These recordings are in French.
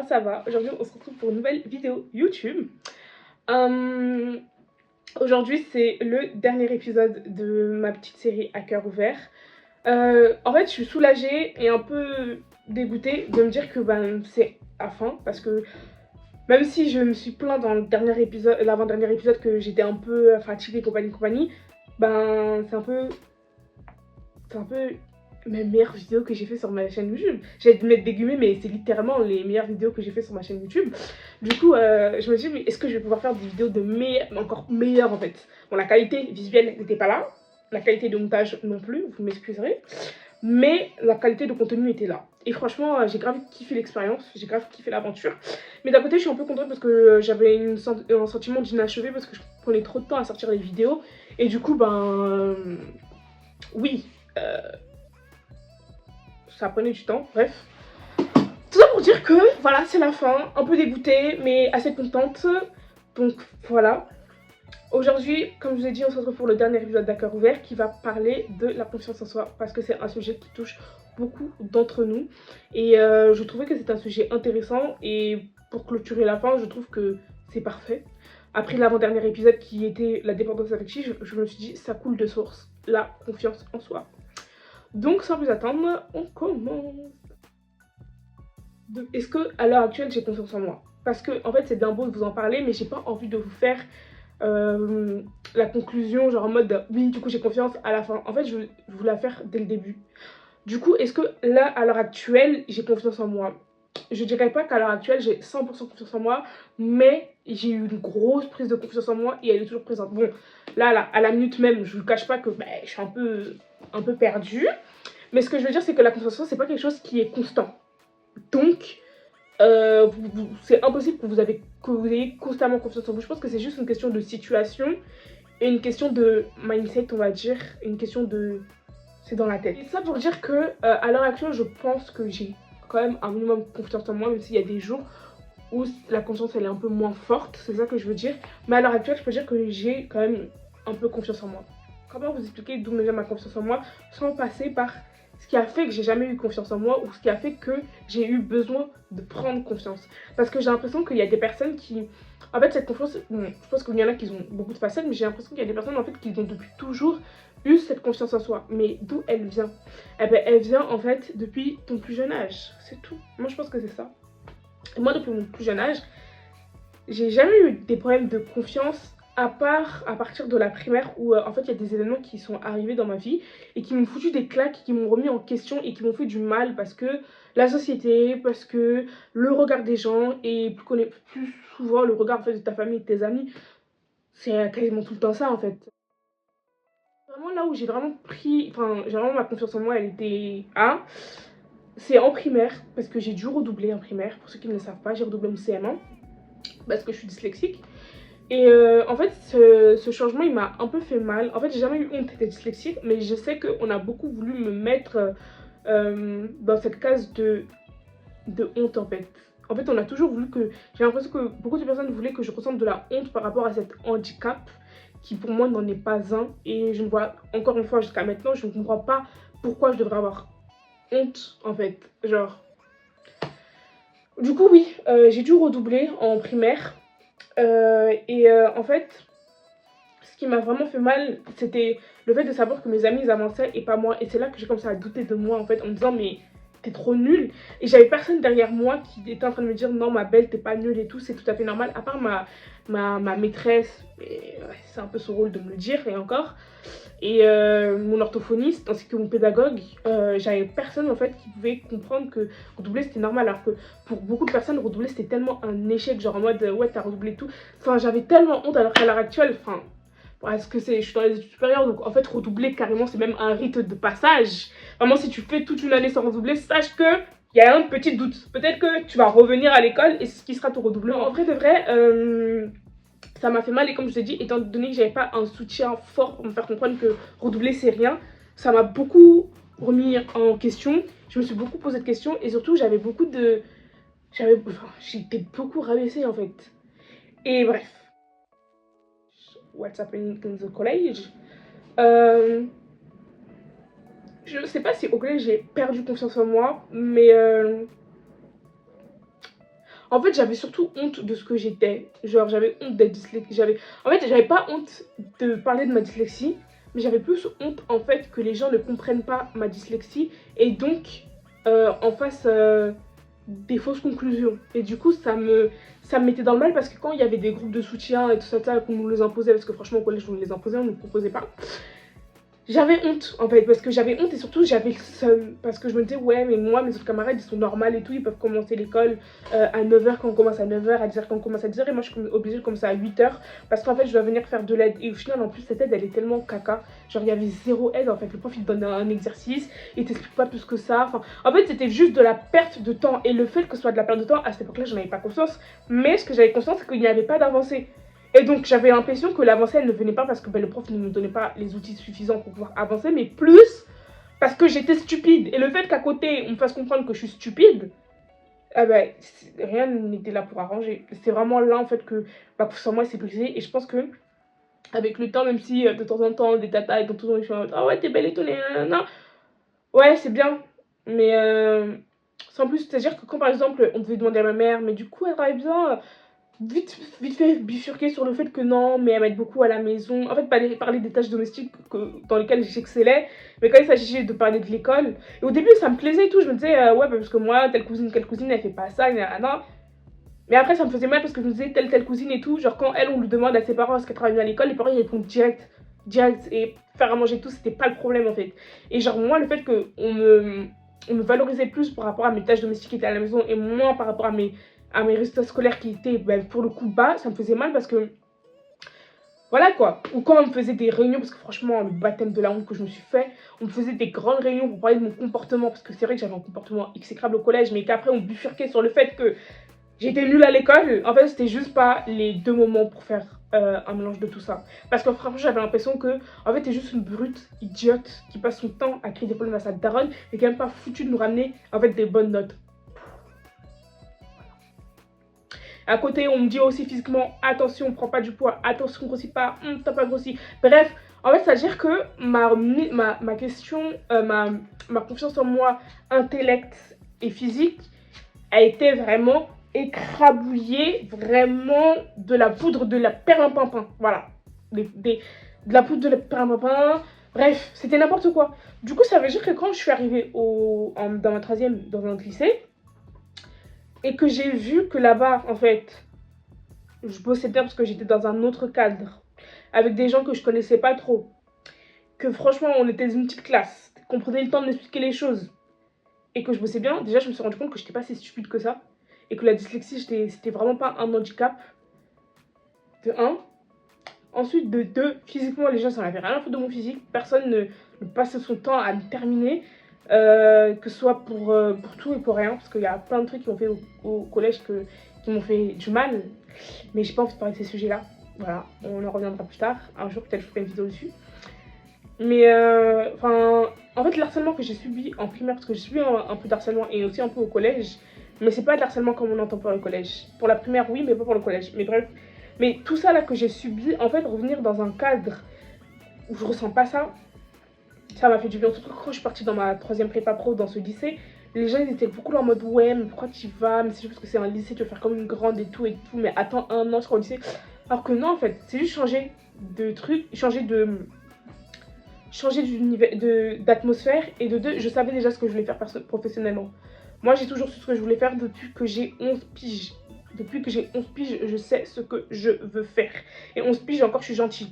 ça va? Aujourd'hui on se retrouve pour une nouvelle vidéo YouTube. Euh, Aujourd'hui c'est le dernier épisode de ma petite série à cœur ouvert. En fait je suis soulagée et un peu dégoûtée de me dire que c'est à fin, parce que même si je me suis plaint dans le dernier épisode, l'avant-dernier épisode, que j'étais un peu fatiguée compagnie, c'est un peu mes meilleures vidéos que j'ai fait sur ma chaîne YouTube. J'allais te mettre des guillemets, mais c'est littéralement les meilleures vidéos que j'ai fait sur ma chaîne YouTube. Du coup, je me suis dit, mais est-ce que je vais pouvoir faire des vidéos encore meilleures en fait? Bon, la qualité visuelle n'était pas là, la qualité de montage non plus, vous m'excuserez, mais la qualité de contenu était là. Et franchement, j'ai grave kiffé l'expérience, j'ai grave kiffé l'aventure. Mais d'un côté, je suis un peu contente parce que j'avais un sentiment d'inachevé, parce que je prenais trop de temps à sortir les vidéos. Et du coup, oui, euh, ça prenait du temps, bref. Tout ça pour dire que, voilà, c'est la fin, un peu dégoûtée, mais assez contente. Donc, voilà. Aujourd'hui, comme je vous ai dit, on se retrouve pour le dernier épisode d'À cœur ouvert qui va parler de la confiance en soi, parce que c'est un sujet qui touche beaucoup d'entre nous. Et je trouvais que c'est un sujet intéressant, et pour clôturer la fin, je trouve que c'est parfait. Après l'avant-dernier épisode qui était la dépendance affective, je me suis dit, ça coule de source, la confiance en soi. Donc sans plus attendre, on commence. Est-ce que à l'heure actuelle j'ai confiance en moi? Parce que en fait c'est bien beau de vous en parler, mais j'ai pas envie de vous faire la conclusion genre en mode oui du coup j'ai confiance à la fin. En fait je veux vous la faire dès le début. Du coup, est-ce que là à l'heure actuelle j'ai confiance en moi? Je dirais pas qu'à l'heure actuelle j'ai 100% confiance en moi, mais j'ai eu une grosse prise de confiance en moi et elle est toujours présente. Bon, là à la minute même, je vous cache pas que je suis un peu perdue. Mais ce que je veux dire, c'est que la confiance en soi, c'est pas quelque chose qui est constant. Donc, c'est impossible que vous ayez constamment confiance en vous. Je pense que c'est juste une question de situation et une question de mindset, on va dire. Une question de... c'est dans la tête. Et ça pour dire que à l'heure actuelle, je pense que j'ai quand même un minimum confiance en moi, même s'il y a des jours où la confiance elle est un peu moins forte, c'est ça que je veux dire. Mais à l'heure actuelle, je peux dire que j'ai quand même un peu confiance en moi. Comment vous expliquer d'où me vient ma confiance en moi sans passer par ce qui a fait que j'ai jamais eu confiance en moi, ou ce qui a fait que j'ai eu besoin de prendre confiance. Parce que j'ai l'impression qu'il y a des personnes qui... En fait, cette confiance, bon, je pense qu'il y en a qui ont beaucoup de facettes, mais j'ai l'impression qu'il y a des personnes en fait qui ont depuis toujours eu cette confiance en soi. Mais d'où elle vient? Eh ben, elle vient en fait depuis ton plus jeune âge. C'est tout. Moi, je pense que c'est ça. Et moi, depuis mon plus jeune âge, j'ai jamais eu des problèmes de confiance à part à partir de la primaire où en fait il y a des événements qui sont arrivés dans ma vie et qui m'ont foutu des claques, qui m'ont remis en question et qui m'ont fait du mal, parce que la société, parce que le regard des gens, et plus souvent le regard en fait de ta famille et de tes amis, c'est quasiment tout le temps ça en fait. Vraiment là où j'ai vraiment pris, enfin j'ai vraiment ma confiance en moi, elle était à, c'est en primaire, parce que j'ai dû redoubler en primaire. Pour ceux qui ne le savent pas, j'ai redoublé mon CM1 parce que je suis dyslexique. Et en fait, ce changement, il m'a un peu fait mal. En fait, j'ai jamais eu honte d'être dyslexique, mais je sais qu'on a beaucoup voulu me mettre dans cette case de honte, en fait. En fait, on a toujours voulu que... J'ai l'impression que beaucoup de personnes voulaient que je ressente de la honte par rapport à cet handicap, qui pour moi n'en est pas un. Et je ne vois, encore une fois, jusqu'à maintenant, je ne comprends pas pourquoi je devrais avoir honte, en fait. Genre... Du coup, oui, j'ai dû redoubler en primaire. En fait, ce qui m'a vraiment fait mal, c'était le fait de savoir que mes amis ils avançaient et pas moi. Et c'est là que j'ai commencé à douter de moi en fait, en me disant mais t'es trop nulle. Et j'avais personne derrière moi qui était en train de me dire non ma belle t'es pas nulle et tout, c'est tout à fait normal. À part ma maîtresse, et ouais, c'est un peu son rôle de me le dire et encore. Et mon orthophoniste ainsi que mon pédagogue, j'avais personne en fait qui pouvait comprendre que redoubler c'était normal, alors que pour beaucoup de personnes redoubler c'était tellement un échec, genre en mode ouais t'as redoublé tout. Enfin j'avais tellement honte, alors qu'à l'heure actuelle, enfin parce que je suis dans les études supérieures, donc en fait redoubler carrément c'est même un rite de passage. Vraiment si tu fais toute une année sans redoubler, sache que il y a un petit doute. Peut-être que tu vas revenir à l'école et c'est ce qui sera ton redoublement. En vrai de vrai, ça m'a fait mal, et comme je vous ai dit, étant donné que j'avais pas un soutien fort pour me faire comprendre que redoubler c'est rien, ça m'a beaucoup remis en question. Je me suis beaucoup posé de questions et surtout j'avais beaucoup de... j'étais beaucoup rabaissée en fait. Et bref, what's happening in the college? Je sais pas si au collège j'ai perdu confiance en moi, mais En fait, j'avais surtout honte de ce que j'étais. Genre, j'avais honte d'être dyslexique. En fait, j'avais pas honte de parler de ma dyslexie, mais j'avais plus honte, en fait, que les gens ne comprennent pas ma dyslexie et donc en fassent des fausses conclusions. Et du coup, ça me mettait dans le mal parce que quand il y avait des groupes de soutien et tout ça, qu'on nous les imposait, parce que franchement, au collège, on nous les imposait, on ne nous proposait pas. J'avais honte en fait, parce que j'avais honte et surtout j'avais le seum. Parce que je me disais, ouais, mais moi, mes autres camarades, ils sont normaux et tout, ils peuvent commencer l'école à 9h quand on commence à 9h, à 10h quand on commence à 10h, et moi je suis obligée de commencer à 8h parce qu'en fait, je dois venir faire de l'aide. Et au final, en plus, cette aide, elle est tellement caca. Genre, il y avait zéro aide en fait. Le prof, il te donne un exercice, il t'explique pas plus que ça. Enfin, en fait, c'était juste de la perte de temps. Et le fait que ce soit de la perte de temps, à cette époque-là, j'en avais pas conscience. Mais ce que j'avais conscience, c'est qu'il n'y avait pas d'avancée. Et donc j'avais l'impression que l'avancée elle ne venait pas parce que le prof ne me donnait pas les outils suffisants pour pouvoir avancer, mais plus parce que j'étais stupide. Et le fait qu'à côté on me fasse comprendre que je suis stupide, ah ben, rien n'était là pour arranger. C'est vraiment là en fait que sur moi c'est brisé. Et je pense que avec le temps, même si de temps en temps des tatas et dans tout le monde je suis en mode ah ouais t'es belle et tout, non, ouais c'est bien, mais sans plus, c'est à dire que quand par exemple on devait demander à ma mère, mais du coup elle travaille bien. Vite fait bifurquer sur le fait que non, mais elle m'aide beaucoup à la maison. En fait, parler des tâches domestiques dans lesquelles j'excellais. Mais quand il s'agissait de parler de l'école, et au début, ça me plaisait et tout. Je me disais, ouais, parce que moi, telle cousine, elle fait pas ça, non. Mais après, ça me faisait mal parce que je me disais, telle cousine et tout. Genre, quand elle, on lui demande à ses parents est-ce qu'elle travaille bien à l'école, les parents, ils répondent direct. Direct. Et faire à manger et tout, c'était pas le problème en fait. Et genre, moi, le fait qu'on me valorisait plus par rapport à mes tâches domestiques qui étaient à la maison et moins par rapport à mes résultats scolaires qui étaient pour le coup bas, ça me faisait mal parce que voilà quoi. Ou quand on me faisait des réunions, parce que franchement le baptême de la honte que je me suis fait, on me faisait des grandes réunions pour parler de mon comportement, parce que c'est vrai que j'avais un comportement exécrable au collège, mais qu'après on bifurquait sur le fait que j'étais nulle à l'école. En fait c'était juste pas les deux moments pour faire un mélange de tout ça. Parce que franchement j'avais l'impression que en fait t'es juste une brute idiote qui passe son temps à créer des problèmes à sa daronne et qui est même pas foutu de nous ramener en fait des bonnes notes. À côté, on me dit aussi physiquement, attention, prends pas du poids, attention, grossis pas, t'as pas grossi. Bref, en fait, ça veut dire que ma question, ma confiance en moi, intellect et physique, a été vraiment écrabouillée, vraiment de la poudre de la perlimpinpin. Voilà. De la poudre de la perlimpinpin. Bref, c'était n'importe quoi. Du coup, ça veut dire que quand je suis arrivée dans ma troisième, dans un autre lycée, et que j'ai vu que là-bas, en fait, je bossais bien parce que j'étais dans un autre cadre, avec des gens que je connaissais pas trop, que franchement, on était une petite classe, qu'on prenait le temps de m'expliquer les choses, et que je bossais bien, déjà, je me suis rendu compte que j'étais pas si stupide que ça, et que la dyslexie, c'était vraiment pas un handicap, de un. Ensuite, de deux, physiquement, les gens, ça n'avait rien à foutre de mon physique, personne ne passait son temps à me terminer, que ce soit pour tout et pour rien, parce qu'il y a plein de trucs qui m'ont fait au collège qui m'ont fait du mal, mais j'ai pas envie de parler de ces sujets-là. Voilà, on en reviendra plus tard, un jour peut-être je ferai une vidéo dessus. Mais en fait, le harcèlement que j'ai subi en primaire, parce que j'ai subi un peu d'harcèlement et aussi un peu au collège, mais c'est pas de l'harcèlement comme on entend pour le collège. Pour la primaire, oui, mais pas pour le collège. Mais bref, mais tout ça là que j'ai subi, en fait, revenir dans un cadre où je ressens pas ça, ça m'a fait du bien. Surtout quand je suis partie dans ma troisième prépa pro dans ce lycée, les gens ils étaient beaucoup là en mode ouais, mais pourquoi tu vas? Mais c'est juste parce que c'est un lycée, tu vas faire comme une grande et tout, mais attends un an, je crois, au lycée. Alors que non, en fait, c'est juste changer de truc, changer d'atmosphère. Et de deux, je savais déjà ce que je voulais faire professionnellement. Moi, j'ai toujours su ce que je voulais faire depuis que j'ai 11 piges. Depuis que j'ai 11 piges, je sais ce que je veux faire. Et 11 piges, encore, je suis gentille.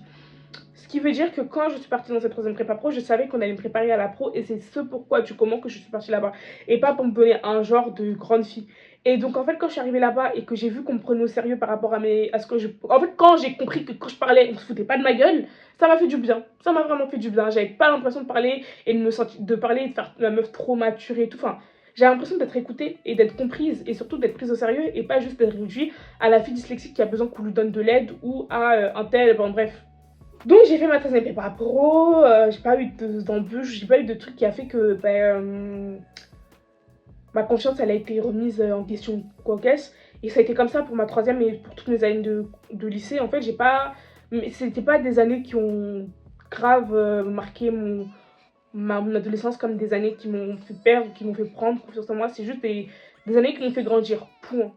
Ce qui veut dire que quand je suis partie dans cette troisième prépa pro, je savais qu'on allait me préparer à la pro et c'est ce pourquoi, du comment que je suis partie là-bas. Et pas pour me donner un genre de grande fille. Et donc en fait quand je suis arrivée là-bas et que j'ai vu qu'on me prenait au sérieux par rapport à ce que je... En fait quand j'ai compris que quand je parlais, on se foutait pas de ma gueule, ça m'a fait du bien. Ça m'a vraiment fait du bien. J'avais pas l'impression de parler et de parler et de faire la meuf trop mature et tout. Enfin, j'ai l'impression d'être écoutée et d'être comprise et surtout d'être prise au sérieux et pas juste d'être réduite à la fille dyslexique qui a besoin qu'on lui donne de l'aide ou à un tel, bon bref. Donc j'ai fait ma troisième prépa pro, j'ai pas eu d'embûches, j'ai pas eu de truc qui a fait que ma confiance elle a été remise en question quoi qu'est-ce. Et ça a été comme ça pour ma troisième et pour toutes mes années de lycée. En fait j'ai pas, mais c'était pas des années qui ont grave marqué mon adolescence comme des années qui m'ont fait perdre, qui m'ont fait prendre confiance en moi. C'est juste des années qui m'ont fait grandir, point.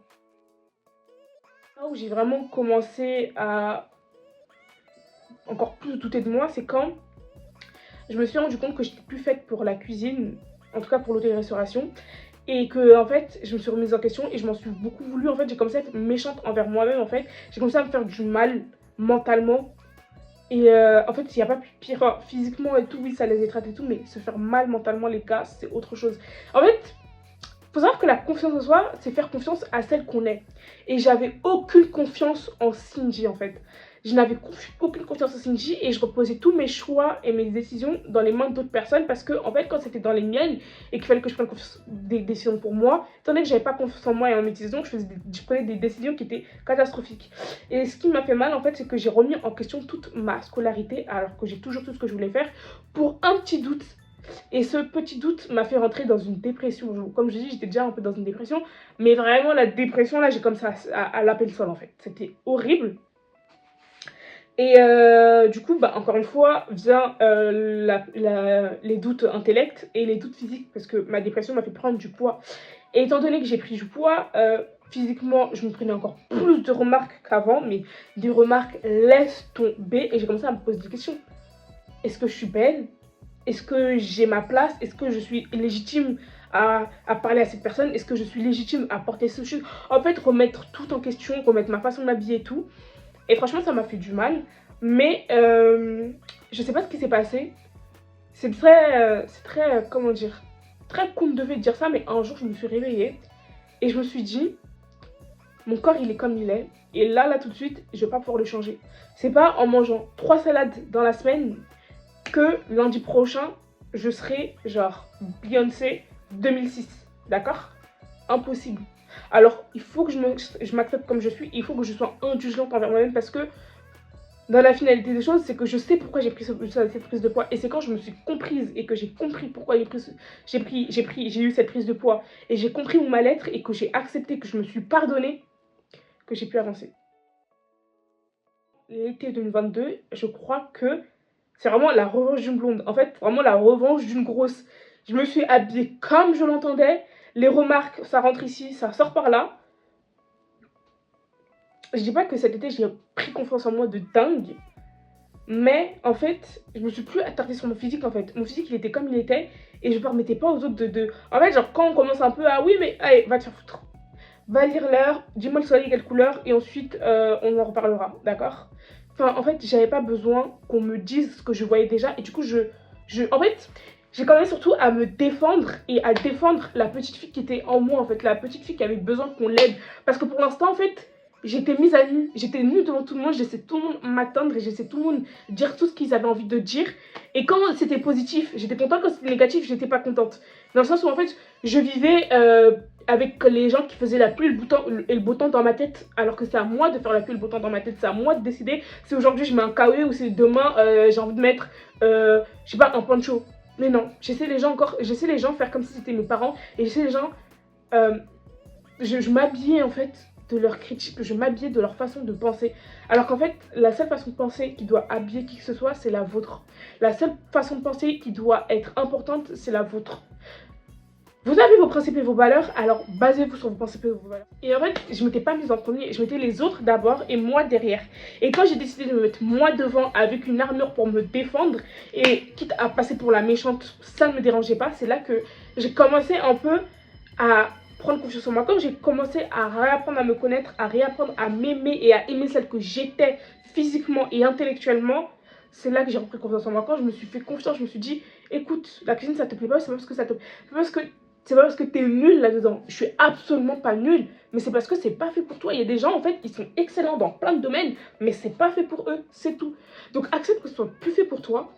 Là où j'ai vraiment commencé à encore plus douter de moi, c'est quand je me suis rendu compte que j'étais plus faite pour la cuisine, en tout cas pour l'hôtellerie-restauration, et que en fait je me suis remise en question et je m'en suis beaucoup voulu. En fait j'ai commencé à être méchante envers moi-même. En fait j'ai commencé à me faire du mal mentalement. Et en fait, il n'y a pas plus pire. Enfin, physiquement et tout, oui, ça les étreinte et tout, mais se faire mal mentalement, les gars, c'est autre chose. En fait, faut savoir que la confiance en soi, c'est faire confiance à celle qu'on est. Et j'avais aucune confiance en Shinji, en fait. Je n'avais aucune confiance en Shinji et je reposais tous mes choix et mes décisions dans les mains d'autres personnes parce que, en fait, quand c'était dans les miennes et qu'il fallait que je prenne des décisions pour moi, étant donné que j'avais pas confiance en moi et en mes décisions, je prenais des décisions qui étaient catastrophiques. Et ce qui m'a fait mal, en fait, c'est que j'ai remis en question toute ma scolarité alors que j'ai toujours tout ce que je voulais faire pour un petit doute. Et ce petit doute m'a fait rentrer dans une dépression. Comme je dis, j'étais déjà un peu dans une dépression. Mais vraiment, la dépression, là, j'ai comme ça à l'appel sol, en fait. C'était horrible. Et du coup, bah, encore une fois, vient les doutes intellects et les doutes physiques. Parce que ma dépression m'a fait prendre du poids. Et étant donné que j'ai pris du poids, physiquement, je me prenais encore plus de remarques qu'avant. Mais des remarques laisse tomber. Et j'ai commencé à me poser des questions. Est-ce que je suis belle ? Est-ce que j'ai ma place? Est-ce que je suis légitime à parler à cette personne? Est-ce que je suis légitime à porter ce chose? En fait, remettre tout en question, remettre ma façon de m'habiller et tout. Et franchement, ça m'a fait du mal. Mais je sais pas ce qui s'est passé. C'est très, comment dire, très conte de fait de dire ça. Mais un jour, je me suis réveillée et je me suis dit, mon corps, il est comme il est. Et là, tout de suite, je vais pas pouvoir le changer. C'est pas en mangeant 3 salades dans la semaine que lundi prochain, je serai genre Beyoncé 2006, d'accord? Impossible. Alors, il faut que je m'accepte comme je suis, il faut que je sois indulgente envers moi-même parce que dans la finalité des choses, c'est que je sais pourquoi j'ai pris cette prise de poids et c'est quand je me suis comprise et que j'ai compris pourquoi j'ai eu cette prise de poids et j'ai compris mon mal-être et que j'ai accepté, que je me suis pardonnée, que j'ai pu avancer. L'été 2022, je crois que c'est vraiment la revanche d'une blonde. En fait, vraiment la revanche d'une grosse. Je me suis habillée comme je l'entendais. Les remarques, ça rentre ici, ça sort par là. Je dis pas que cet été, j'ai pris confiance en moi de dingue. Mais en fait, je me suis plus attardée sur mon physique en fait. Mon physique, il était comme il était. Et je ne permettais pas aux autres de... En fait, genre, quand on commence un peu à... Oui, mais allez, va te faire foutre. Va lire l'heure, dis-moi le soleil quelle couleur. Et ensuite, on en reparlera, d'accord? Enfin, en fait, j'avais pas besoin qu'on me dise ce que je voyais déjà. Et du coup, en fait, j'ai commencé surtout à me défendre et à défendre la petite fille qui était en moi, en fait. La petite fille qui avait besoin qu'on l'aide. Parce que pour l'instant, en fait, j'étais mise à nu. J'étais nue devant tout le monde. Je laissais tout le monde m'attendre et je laissais tout le monde dire tout ce qu'ils avaient envie de dire. Et quand c'était positif, j'étais contente. Quand c'était négatif, j'étais pas contente. Dans le sens où, en fait, je vivais... avec les gens qui faisaient la pluie et le beau temps dans ma tête, alors que c'est à moi de faire la pluie et le beau temps dans ma tête, c'est à moi de décider si aujourd'hui je mets un KE ou si demain j'ai envie de mettre, je sais pas, un poncho. Mais non, j'essaie les gens faire comme si c'était mes parents, et j'essaie les gens, je m'habillais en fait de leurs critiques, je m'habillais de leur façon de penser, alors qu'en fait, la seule façon de penser qui doit habiller qui que ce soit, c'est la vôtre. La seule façon de penser qui doit être importante, c'est la vôtre. Vous avez vos principes et vos valeurs, alors basez-vous sur vos principes et vos valeurs. Et en fait, je ne m'étais pas mise en premier, je mettais les autres d'abord et moi derrière. Et quand j'ai décidé de me mettre moi devant avec une armure pour me défendre, et quitte à passer pour la méchante, ça ne me dérangeait pas, c'est là que j'ai commencé un peu à prendre confiance en moi. Quand j'ai commencé à réapprendre à me connaître, à réapprendre à m'aimer et à aimer celle que j'étais physiquement et intellectuellement, c'est là que j'ai repris confiance en moi. Quand je me suis fait confiance, je me suis dit, écoute, la cuisine ça te plaît pas, c'est pas parce que ça te plaît, c'est pas parce que t'es nul là-dedans. Je suis absolument pas nulle, mais c'est parce que c'est pas fait pour toi. Il y a des gens, en fait, ils sont excellents dans plein de domaines, mais c'est pas fait pour eux, c'est tout. Donc accepte que ce soit plus fait pour toi,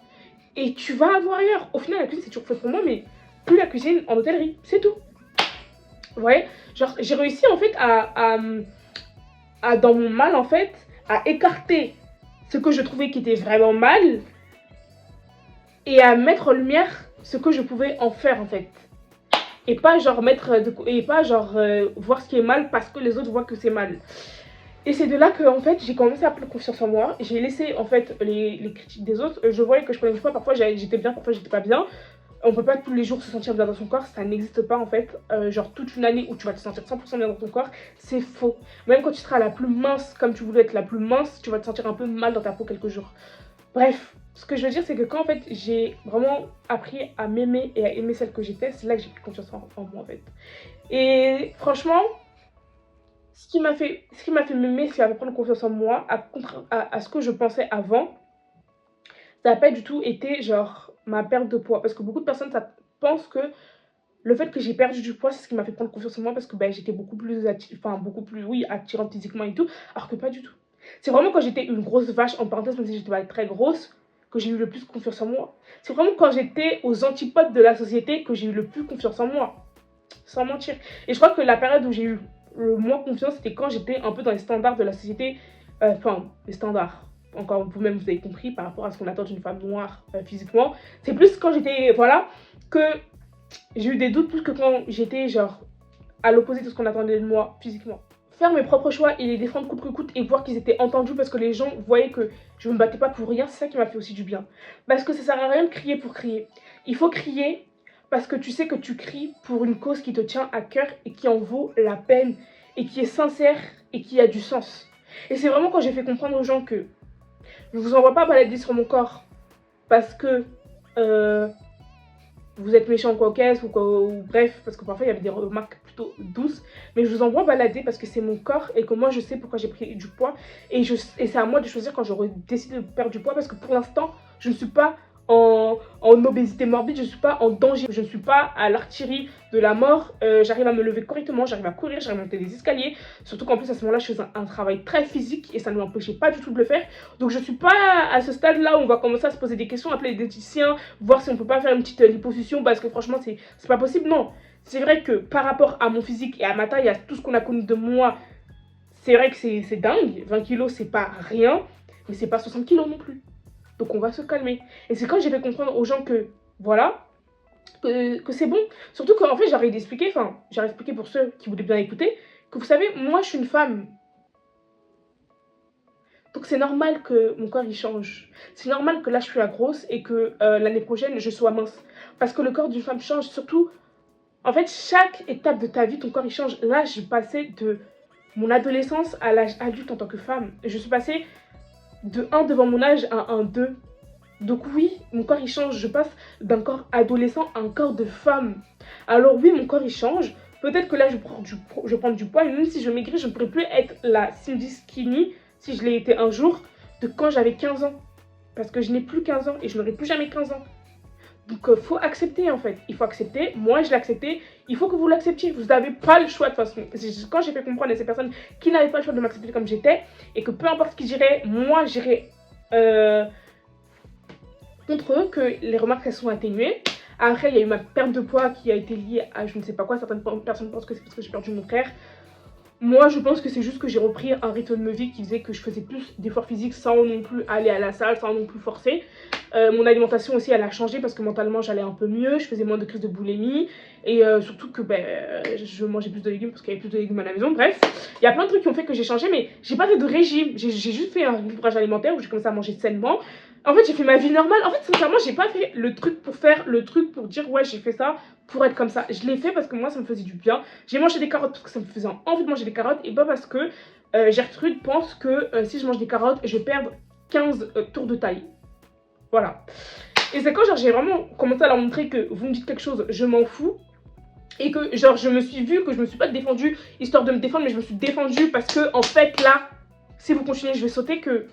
et tu vas avoir ailleurs. Au final, la cuisine, c'est toujours fait pour moi, mais plus la cuisine en hôtellerie, c'est tout. Vous voyez? Genre, j'ai réussi, en fait, dans mon mal, en fait, à écarter ce que je trouvais qui était vraiment mal, et à mettre en lumière ce que je pouvais en faire, en fait. Et pas genre voir ce qui est mal parce que les autres voient que c'est mal. Et c'est de là que en fait j'ai commencé à prendre confiance en moi. J'ai laissé en fait les critiques des autres. Je voyais que je prenais du poids, parfois j'étais bien, parfois j'étais pas bien. On peut pas tous les jours se sentir bien dans son corps, ça n'existe pas en fait. Genre toute une année où tu vas te sentir 100% bien dans ton corps, c'est faux. Même quand tu seras la plus mince, comme tu voulais être la plus mince, tu vas te sentir un peu mal dans ta peau quelques jours. Bref, ce que je veux dire, c'est que quand en fait j'ai vraiment appris à m'aimer et à aimer celle que j'étais, c'est là que j'ai pris confiance en moi en fait. Et franchement, ce qui m'a fait m'aimer, ce qui m'a fait prendre confiance en moi, à ce que je pensais avant, ça n'a pas du tout été genre ma perte de poids. Parce que beaucoup de personnes pensent que le fait que j'ai perdu du poids, c'est ce qui m'a fait prendre confiance en moi parce que ben, j'étais beaucoup plus, oui, attirante physiquement et tout, alors que pas du tout. C'est vraiment quand j'étais une grosse vache, en parenthèse, même si j'étais pas très grosse, que j'ai eu le plus confiance en moi. C'est vraiment quand j'étais aux antipodes de la société que j'ai eu le plus confiance en moi. Sans mentir. Et je crois que la période où j'ai eu le moins confiance, c'était quand j'étais un peu dans les standards de la société. Enfin, les standards. Encore vous-même, vous avez compris par rapport à ce qu'on attend d'une femme noire physiquement. C'est plus quand j'étais, voilà, que j'ai eu des doutes plus que quand j'étais, genre, à l'opposé de ce qu'on attendait de moi physiquement. Faire mes propres choix et les défendre coûte que coûte et voir qu'ils étaient entendus parce que les gens voyaient que je me battais pas pour rien, c'est ça qui m'a fait aussi du bien. Parce que ça sert à rien de crier pour crier. Il faut crier parce que tu sais que tu cries pour une cause qui te tient à cœur et qui en vaut la peine et qui est sincère et qui a du sens. Et c'est vraiment quand j'ai fait comprendre aux gens que je vous envoie pas balader sur mon corps parce que vous êtes méchant quoi caisse ou bref, parce que parfois il y avait des remarques plutôt douces, mais je vous envoie balader parce que c'est mon corps et que moi je sais pourquoi j'ai pris du poids et c'est à moi de choisir quand j'aurai décidé de perdre du poids parce que pour l'instant je ne suis pas en obésité morbide, je ne suis pas en danger, je ne suis pas à l'artillerie de la mort, j'arrive à me lever correctement, j'arrive à courir, j'arrive à monter des escaliers, surtout qu'en plus à ce moment-là je faisais un travail très physique et ça ne m'empêchait pas du tout de le faire, donc je ne suis pas à ce stade-là où on va commencer à se poser des questions, appeler les diététiciens, voir si on peut pas faire une petite liposuction parce que franchement c'est pas possible, non. C'est vrai que par rapport à mon physique et à ma taille, à tout ce qu'on a connu de moi, c'est vrai que c'est dingue, 20 kilos c'est pas rien, mais c'est pas 60 kilos non plus. Donc on va se calmer. Et c'est quand j'ai fait comprendre aux gens que, voilà, que c'est bon. Surtout qu'en fait, j'arrive d'expliquer, j'arrive d'expliquer pour ceux qui voulaient bien écouter, que vous savez, moi je suis une femme. Donc c'est normal que mon corps il change. C'est normal que là je suis la grosse et que l'année prochaine je sois mince. Parce que le corps d'une femme change. Surtout, en fait, chaque étape de ta vie, ton corps il change. Là, je suis passée de mon adolescence à l'âge adulte en tant que femme. Je suis passée de 1 devant mon âge à un 2. Donc oui, mon corps il change, je passe d'un corps adolescent à un corps de femme. Alors oui, mon corps il change. Peut-être que là je prends du poids, et même si je maigris, je ne pourrais plus être la Cindy Skinny, si je l'ai été un jour, de quand j'avais 15 ans. Parce que je n'ai plus 15 ans et je n'aurai plus jamais 15 ans. Donc faut accepter en fait, il faut accepter, moi je l'ai accepté, il faut que vous l'acceptiez, vous n'avez pas le choix de toute façon. Quand j'ai fait comprendre à ces personnes qui n'avaient pas le choix de m'accepter comme j'étais, et que peu importe ce qu'ils diraient, moi j'irais contre eux, que les remarques elles sont atténuées. Après il y a eu ma perte de poids qui a été liée à je ne sais pas quoi, certaines personnes pensent que c'est parce que j'ai perdu mon frère. Moi, je pense que c'est juste que j'ai repris un rythme de vie qui faisait que je faisais plus d'efforts physiques sans non plus aller à la salle, sans non plus forcer. Mon alimentation aussi, elle a changé parce que mentalement, j'allais un peu mieux. Je faisais moins de crises de boulimie. Et surtout que je mangeais plus de légumes parce qu'il y avait plus de légumes à la maison. Bref, il y a plein de trucs qui ont fait que j'ai changé, mais j'ai pas fait de régime. J'ai juste fait un rééquilibrage alimentaire où j'ai commencé à manger sainement. En fait, j'ai fait ma vie normale. En fait, sincèrement, j'ai pas fait le truc pour faire le truc pour dire ouais, j'ai fait ça pour être comme ça. Je l'ai fait parce que moi, ça me faisait du bien. J'ai mangé des carottes parce que ça me faisait envie de manger des carottes et pas parce que Gertrude pense que si je mange des carottes, je vais perdre 15 tours de taille. Voilà. Et c'est quand genre j'ai vraiment commencé à leur montrer que vous me dites quelque chose, je m'en fous. Et que genre je me suis vue, que je me suis pas défendue histoire de me défendre, mais je me suis défendue parce que en fait là, si vous continuez, je vais sauter que...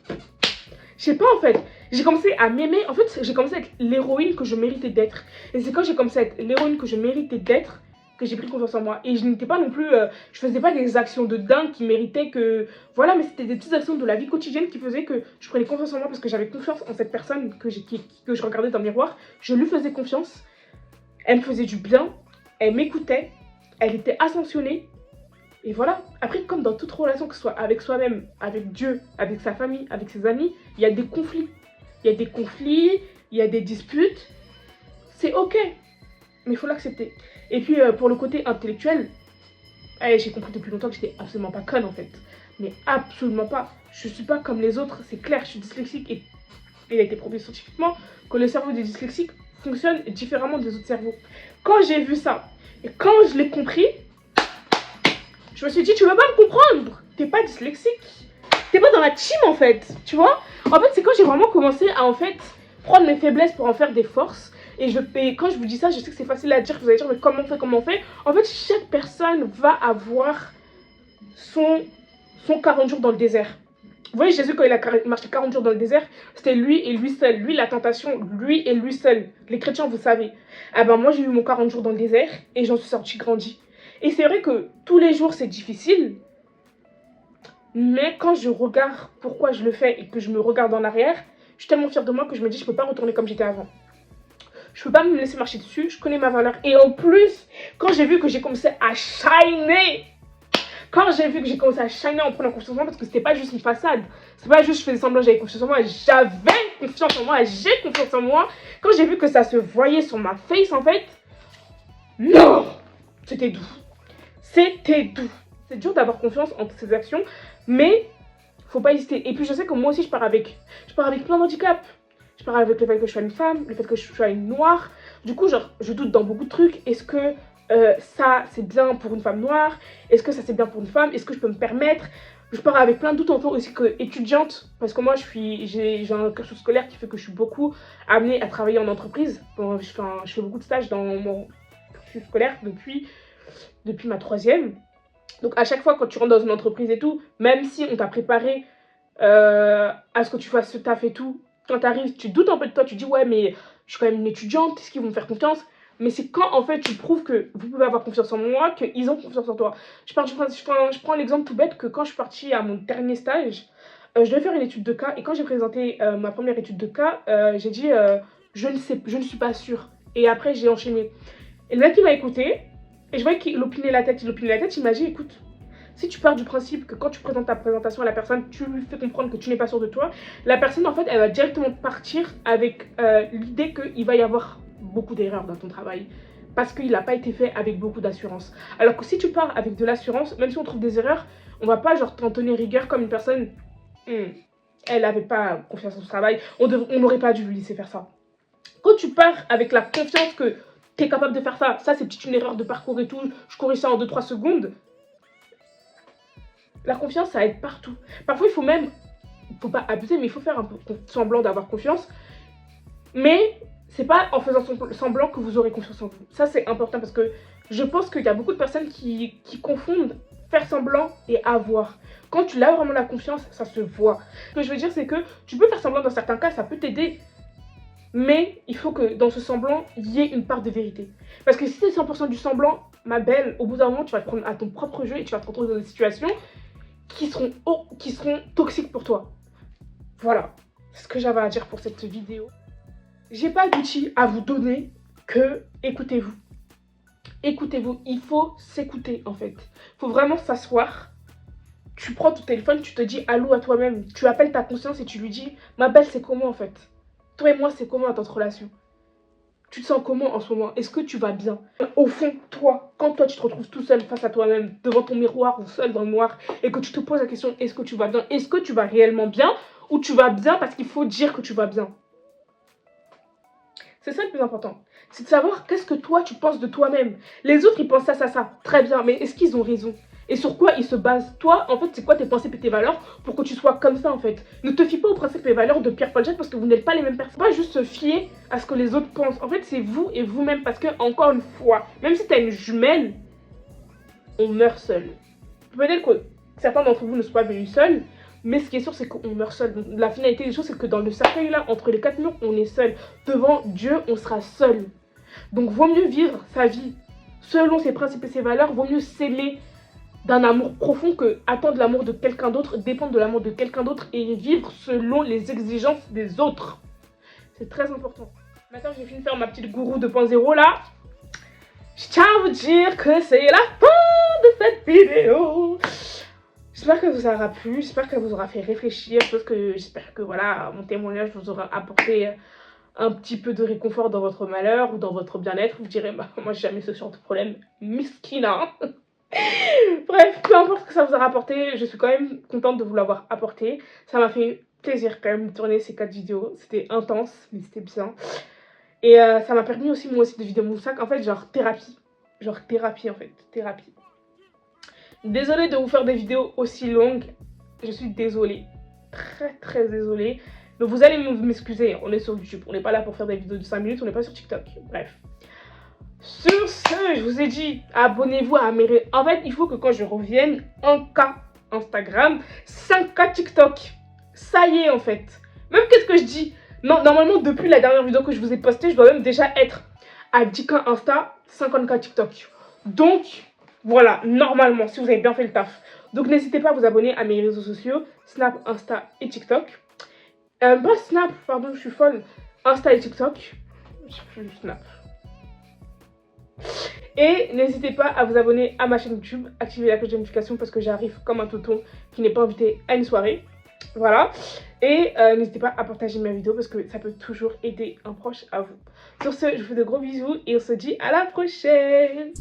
Je sais pas en fait, j'ai commencé à m'aimer, en fait j'ai commencé à être l'héroïne que je méritais d'être. Et c'est quand j'ai commencé à être l'héroïne que je méritais d'être que j'ai pris confiance en moi. Et je n'étais pas non plus, je faisais pas des actions de dingue qui méritaient que... Voilà, mais c'était des petites actions de la vie quotidienne qui faisaient que je prenais confiance en moi parce que j'avais confiance en cette personne que je regardais dans le miroir. Je lui faisais confiance, elle me faisait du bien, elle m'écoutait, elle était ascensionnée. Et voilà, après comme dans toute relation, que ce soit avec soi-même, avec Dieu, avec sa famille, avec ses amis, il y a des conflits. Il y a des conflits, il y a des disputes. C'est ok, mais il faut l'accepter. Et puis pour le côté intellectuel, j'ai compris depuis longtemps que j'étais absolument pas conne en fait. Mais absolument pas. Je suis pas comme les autres, c'est clair, je suis dyslexique et il a été prouvé scientifiquement que le cerveau des dyslexiques fonctionne différemment des autres cerveaux. Quand j'ai vu ça, et quand je l'ai compris, je me suis dit, tu veux pas me comprendre, t'es pas dyslexique, t'es pas dans la team en fait, tu vois. En fait, c'est quand j'ai vraiment commencé à en fait prendre mes faiblesses pour en faire des forces. Et quand je vous dis ça, je sais que c'est facile à dire, vous allez dire, mais comment on fait? En fait, chaque personne va avoir son 40 jours dans le désert. Vous voyez, Jésus, quand il a marché 40 jours dans le désert, c'était lui et lui seul. Lui, la tentation, lui et lui seul. Les chrétiens, vous savez. Ah ben, moi, j'ai eu mon 40 jours dans le désert et j'en suis sortie grandi. Et c'est vrai que tous les jours, c'est difficile. Mais quand je regarde pourquoi je le fais et que je me regarde en arrière, je suis tellement fière de moi que je me dis, je peux pas retourner comme j'étais avant. Je peux pas me laisser marcher dessus, je connais ma valeur. Et en plus, quand j'ai vu que j'ai commencé à shiner, quand j'ai vu que j'ai commencé à shiner en prenant confiance en moi, parce que c'était pas juste une façade, c'est pas juste je faisais semblant j'avais confiance en moi, j'avais confiance en moi, j'ai confiance en moi. Quand j'ai vu que ça se voyait sur ma face en fait, non, c'était doux. C'était doux. C'est dur d'avoir confiance en toutes ces actions, mais faut pas hésiter. Et puis je sais que moi aussi je pars avec plein d'handicaps. Je pars avec le fait que je sois une femme, le fait que je sois une noire. Du coup, genre, je doute dans beaucoup de trucs. Est-ce que ça, c'est bien pour une femme noire? Est-ce que ça, c'est bien pour une femme? Est-ce que je peux me permettre? Je pars avec plein de doutes en tant aussi qu'étudiante. Parce que moi, j'ai un cursus scolaire qui fait que je suis beaucoup amenée à travailler en entreprise. Bon, je fais beaucoup de stages dans mon cursus scolaire depuis ma troisième. Donc, à chaque fois, quand tu rentres dans une entreprise et tout, même si on t'a préparé à ce que tu fasses ce taf et tout, quand tu arrives, tu doutes un peu de toi, tu dis ouais mais je suis quand même une étudiante, est-ce qu'ils vont me faire confiance? Mais c'est quand en fait tu prouves que vous pouvez avoir confiance en moi, qu'ils ont confiance en toi. Je prends l'exemple tout bête que quand je suis partie à mon dernier stage, je devais faire une étude de cas et quand j'ai présenté ma première étude de cas, j'ai dit je ne suis pas sûre. Et après j'ai enchaîné. Et le mec il m'a écouté et je voyais qu'il opinait la tête, il m'a dit écoute, si tu pars du principe que quand tu présentes ta présentation à la personne, tu lui fais comprendre que tu n'es pas sûr de toi, la personne, en fait, elle va directement partir avec l'idée qu'il va y avoir beaucoup d'erreurs dans ton travail. Parce qu'il n'a pas été fait avec beaucoup d'assurance. Alors que si tu pars avec de l'assurance, même si on trouve des erreurs, on va pas genre t'en tenir rigueur comme une personne, elle n'avait pas confiance en son travail, on n'aurait pas dû lui laisser faire ça. Quand tu pars avec la confiance que tu es capable de faire ça c'est peut-être une erreur de parcours et tout, je corrige ça en 2-3 secondes, la confiance, ça aide partout. Parfois, faut pas abuser, mais il faut faire un peu semblant d'avoir confiance. Mais c'est pas en faisant semblant que vous aurez confiance en vous. Ça, c'est important parce que je pense qu'il y a beaucoup de personnes qui confondent faire semblant et avoir. Quand tu as vraiment la confiance, ça se voit. Ce que je veux dire, c'est que tu peux faire semblant dans certains cas, ça peut t'aider. Mais il faut que dans ce semblant, il y ait une part de vérité. Parce que si c'est 100% du semblant, ma belle, au bout d'un moment, tu vas te prendre à ton propre jeu et tu vas te retrouver dans des situations qui seront toxiques pour toi. Voilà, c'est ce que j'avais à dire pour cette vidéo. J'ai pas d'outils à vous donner que écoutez-vous. Écoutez-vous, il faut s'écouter en fait. Il faut vraiment s'asseoir. Tu prends ton téléphone, tu te dis allô à toi-même. Tu appelles ta conscience et tu lui dis ma belle, c'est comment en fait? Toi et moi, c'est comment notre relation? Tu te sens comment en ce moment? Est-ce que tu vas bien? Au fond, toi, quand toi tu te retrouves tout seul face à toi-même, devant ton miroir ou seul dans le noir, et que tu te poses la question, est-ce que tu vas bien? Est-ce que tu vas réellement bien? Ou tu vas bien parce qu'il faut dire que tu vas bien? C'est ça le plus important. C'est de savoir qu'est-ce que toi tu penses de toi-même. Les autres ils pensent ça. Très bien, mais est-ce qu'ils ont raison? Et sur quoi ils se basent? Toi, en fait, c'est quoi tes pensées et tes valeurs pour que tu sois comme ça, en fait? Ne te fie pas aux principes et valeurs de Pierre Paul Jacques parce que vous n'êtes pas les mêmes personnes. Pas juste se fier à ce que les autres pensent. En fait, c'est vous et vous-même parce que, encore une fois, même si t'as une jumelle, on meurt seul. Peut-être que certains d'entre vous ne sont pas venus seuls, mais ce qui est sûr, c'est qu'on meurt seul. Donc, la finalité des choses, c'est que dans le cercueil là, entre les quatre murs, on est seul. Devant Dieu, on sera seul. Donc, vaut mieux vivre sa vie selon ses principes et ses valeurs. Vaut mieux s'aimer d'un amour profond que attendre l'amour de quelqu'un d'autre, dépendre de l'amour de quelqu'un d'autre et vivre selon les exigences des autres. C'est très important. Maintenant, j'ai fini de faire ma petite gourou 2.0 là. Je tiens à vous dire que c'est la fin de cette vidéo. J'espère que vous aura plu, j'espère qu'elle vous aura fait réfléchir, j'espère que voilà, mon témoignage vous aura apporté un petit peu de réconfort dans votre malheur ou dans votre bien-être. Vous direz, bah, moi j'ai jamais ce genre de problème, miskina. Bref, peu importe ce que ça vous a rapporté, je suis quand même contente de vous l'avoir apporté. Ça m'a fait plaisir quand même de tourner ces 4 vidéos, c'était intense, mais c'était bien. Et ça m'a permis aussi moi aussi de vider mon sac. En fait, genre thérapie. Genre thérapie en fait. Thérapie. Désolée de vous faire des vidéos aussi longues. Je suis désolée. Très très désolée. Mais vous allez m'excuser. On est sur YouTube. On n'est pas là pour faire des vidéos de 5 minutes. On n'est pas sur TikTok. Bref. Sur ce, je vous ai dit, abonnez-vous à mes... En fait, il faut que quand je revienne, 1K Instagram, 5K TikTok. Ça y est en fait. Même qu'est-ce que je dis? Non, normalement, depuis la dernière vidéo que je vous ai postée, je dois même déjà être à 10K Insta, 50K TikTok. Donc, voilà, normalement, si vous avez bien fait le taf. Donc, n'hésitez pas à vous abonner à mes réseaux sociaux, Snap, Insta et TikTok. Pas Snap, pardon, je suis folle. Insta et TikTok. Je sais plus, Snap. Et n'hésitez pas à vous abonner à ma chaîne YouTube, activer la cloche de notification parce que j'arrive comme un tonton qui n'est pas invité à une soirée. Voilà. Et n'hésitez pas à partager ma vidéo parce que ça peut toujours aider un proche à vous. Sur ce, je vous fais de gros bisous et on se dit à la prochaine.